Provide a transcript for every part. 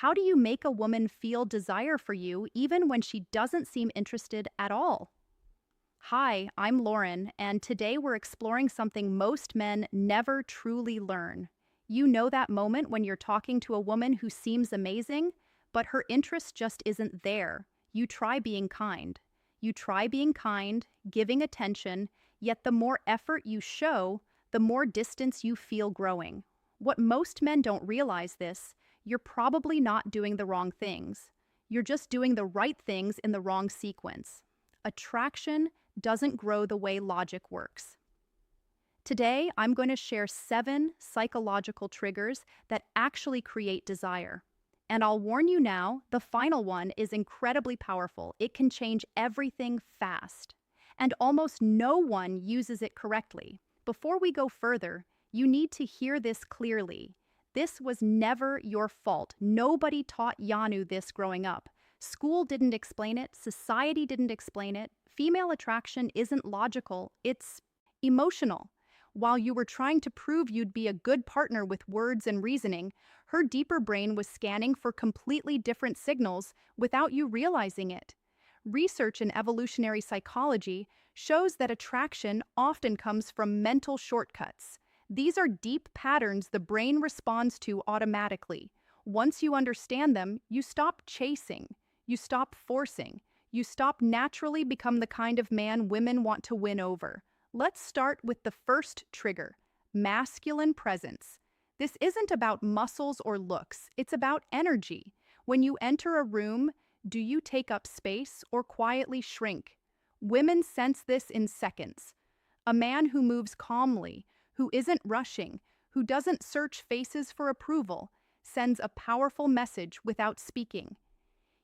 How do you make a woman feel desire for you even when she doesn't seem interested at all? Hi, I'm Lauren, and today we're exploring something most men never truly learn. You know that moment when you're talking to a woman who seems amazing, but her interest just isn't there. You try being kind. You try being kind, giving attention, yet the more effort you show, the more distance you feel growing. What most men don't realize this, you're probably not doing the wrong things. You're just doing the right things in the wrong sequence. Attraction doesn't grow the way logic works. Today, I'm going to share 7 psychological triggers that actually create desire. And I'll warn you now, the final one is incredibly powerful. It can change everything fast. And almost no one uses it correctly. Before we go further, you need to hear this clearly. This was never your fault. Nobody taught Yanu this growing up. School didn't explain it, society didn't explain it. Female attraction isn't logical, it's emotional. While you were trying to prove you'd be a good partner with words and reasoning, her deeper brain was scanning for completely different signals without you realizing it. Research in evolutionary psychology shows that attraction often comes from mental shortcuts. These are deep patterns the brain responds to automatically. Once you understand them, you stop chasing, you stop forcing, you stop naturally become the kind of man women want to win over. Let's start with the first trigger, masculine presence. This isn't about muscles or looks, it's about energy. When you enter a room, do you take up space or quietly shrink? Women sense this in seconds. A man who moves calmly, who isn't rushing, who doesn't search faces for approval, sends a powerful message without speaking.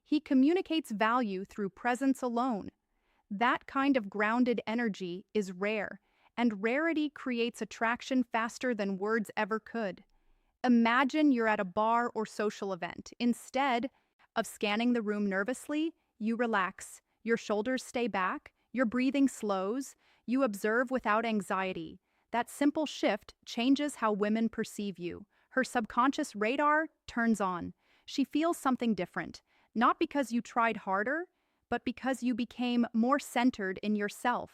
He communicates value through presence alone. That kind of grounded energy is rare, and rarity creates attraction faster than words ever could. Imagine you're at a bar or social event. Instead of scanning the room nervously, you relax, your shoulders stay back, your breathing slows, you observe without anxiety. That simple shift changes how women perceive you. Her subconscious radar turns on. She feels something different, not because you tried harder, but because you became more centered in yourself.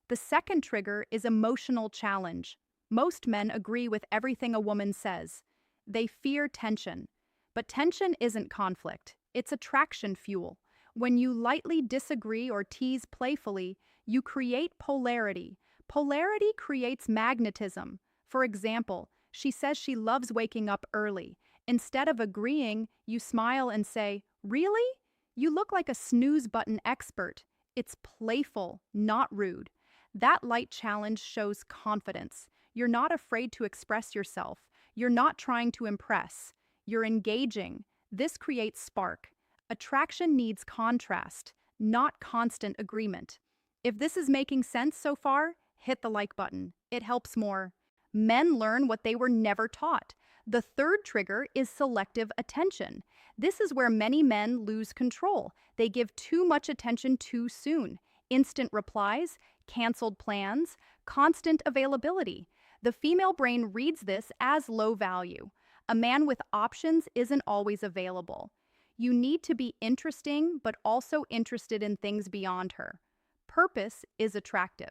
The second trigger is emotional challenge. Most men agree with everything a woman says. They fear tension. But tension isn't conflict, it's attraction fuel. When you lightly disagree or tease playfully, you create polarity. Polarity creates magnetism. For example, she says she loves waking up early. Instead of agreeing, you smile and say, "Really? You look like a snooze button expert." It's playful, not rude. That light challenge shows confidence. You're not afraid to express yourself. You're not trying to impress. You're engaging. This creates spark. Attraction needs contrast, not constant agreement. If this is making sense so far, hit the like button. It helps more. Men learn what they were never taught. The third trigger is selective attention. This is where many men lose control. They give too much attention too soon. Instant replies, canceled plans, constant availability. The female brain reads this as low value. A man with options isn't always available. You need to be interesting, but also interested in things beyond her. Purpose is attractive.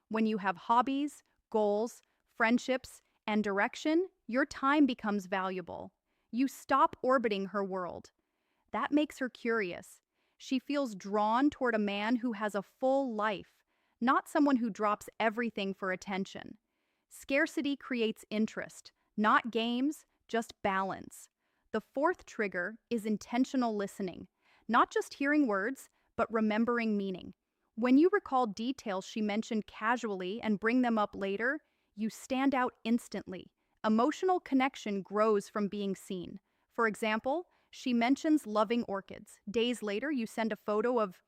When you have hobbies, goals, friendships, and direction, your time becomes valuable. You stop orbiting her world. That makes her curious. She feels drawn toward a man who has a full life, not someone who drops everything for attention. Scarcity creates interest, not games, just balance. The fourth trigger is intentional listening, not just hearing words, but remembering meaning. When you recall details she mentioned casually and bring them up later, you stand out instantly. Emotional connection grows from being seen. For example, she mentions loving orchids. Days later, you send a photo of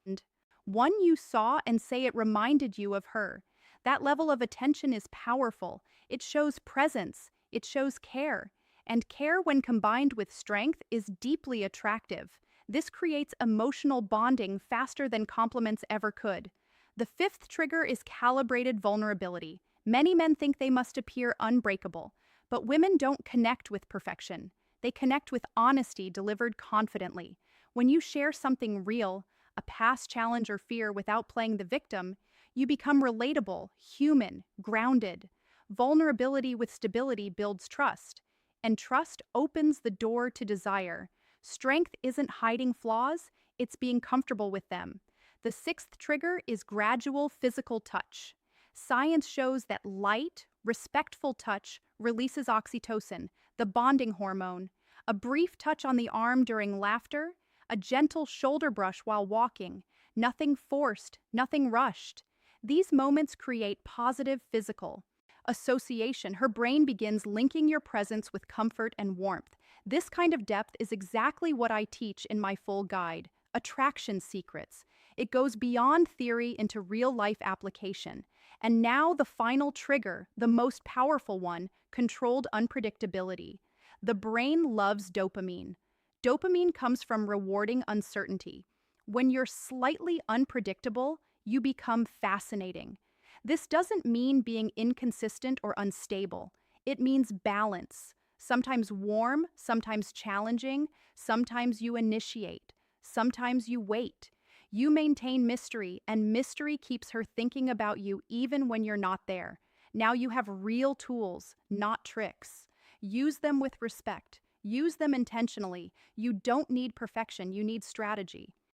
one you saw and say it reminded you of her. That level of attention is powerful. It shows presence. It shows care. And care, when combined with strength, is deeply attractive. This creates emotional bonding faster than compliments ever could. The fifth trigger is calibrated vulnerability. Many men think they must appear unbreakable, but women don't connect with perfection. They connect with honesty delivered confidently. When you share something real, a past challenge or fear without playing the victim, you become relatable, human, grounded. Vulnerability with stability builds trust, and trust opens the door to desire. Strength isn't hiding flaws, it's being comfortable with them. The sixth trigger is gradual physical touch. Science shows that light, respectful touch releases oxytocin, the bonding hormone. A brief touch on the arm during laughter, a gentle shoulder brush while walking, nothing forced, nothing rushed. These moments create positive physical association. Her brain begins linking your presence with comfort and warmth. This kind of depth is exactly what I teach in my full guide, Attraction Secrets. It goes beyond theory into real life application. And now the final trigger, the most powerful one, controlled unpredictability. The brain loves dopamine. Dopamine comes from rewarding uncertainty. When you're slightly unpredictable, you become fascinating. This doesn't mean being inconsistent or unstable. It means balance. Sometimes warm, sometimes challenging, sometimes you initiate, sometimes you wait. You maintain mystery, and mystery keeps her thinking about you even when you're not there. Now you have real tools, not tricks. Use them with respect. Use them intentionally. You don't need perfection, you need strategy.